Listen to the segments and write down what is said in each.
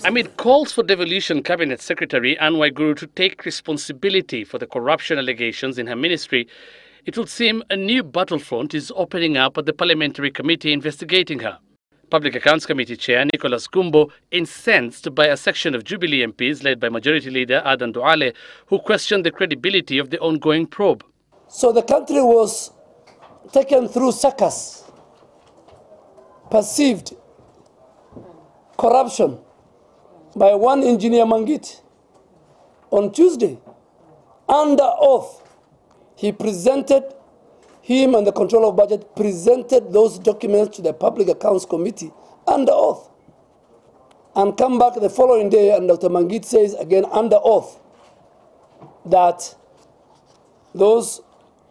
Amid calls for Devolution Cabinet Secretary Anne Waiguru to take responsibility for the corruption allegations in her ministry, it would seem a new battlefront is opening up at the parliamentary committee investigating her. Public Accounts Committee Chair Nicholas Gumbo incensed by a section of Jubilee MPs led by Majority Leader Adan Duale, who questioned the credibility of the ongoing probe. So the country was taken through circus, perceived corruption by one engineer Mangit. On Tuesday, under oath, him and the Control of Budget presented those documents to the Public Accounts Committee under oath, and come back the following day and Dr. Mangit says again under oath that those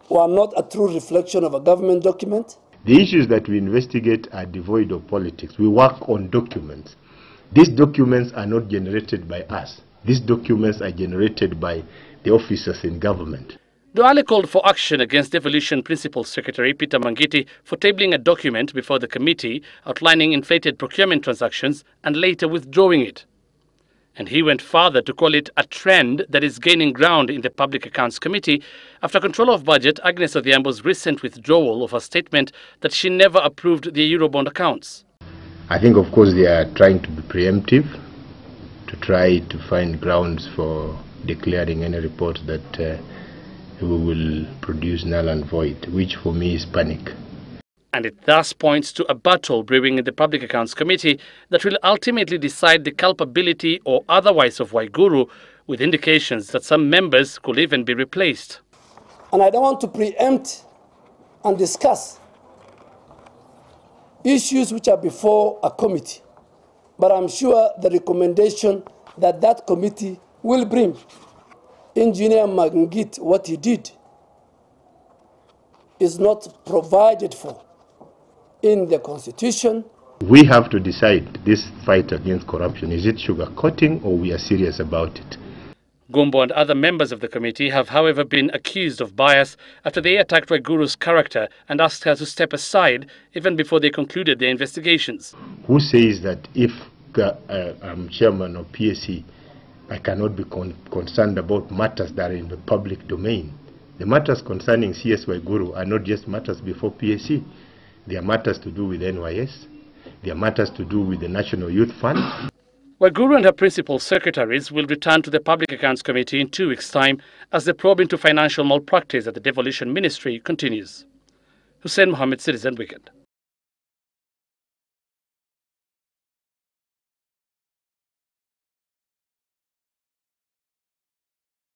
were not a true reflection of a government document. The issues that we investigate are devoid of politics. We work on documents. These documents are not generated by us. These documents are generated by the officers in government. Duale called for action against Devolution Principal Secretary Peter Mangiti for tabling a document before the committee outlining inflated procurement transactions and later withdrawing it. And he went further to call it a trend that is gaining ground in the Public Accounts Committee after Controller of Budget Agnes Odhiambo's recent withdrawal of her statement that she never approved the Eurobond accounts. I think, of course, they are trying to be preemptive, to try to find grounds for declaring any report that we will produce null and void, which for me is panic. And it thus points to a battle brewing in the Public Accounts Committee that will ultimately decide the culpability or otherwise of Waiguru, with indications that some members could even be replaced. And I don't want to preempt and discuss issues which are before a committee, but I'm sure the recommendation that that committee will bring, Engineer Mangit, what he did is not provided for in the Constitution. We have to decide this fight against corruption. Is it sugarcoating or we are serious about it? Gumbo and other members of the committee have, however, been accused of bias after they attacked Waiguru's character and asked her to step aside even before they concluded their investigations. Who says that if I'm chairman of PSC, I cannot be concerned about matters that are in the public domain? The matters concerning CS Waiguru are not just matters before PSC. They are matters to do with NYS. They are matters to do with the National Youth Fund. Waiguru and her principal secretaries will return to the Public Accounts Committee in 2 weeks' time as the probe into financial malpractice at the Devolution Ministry continues. Hussein Mohammed, Citizen Weekend.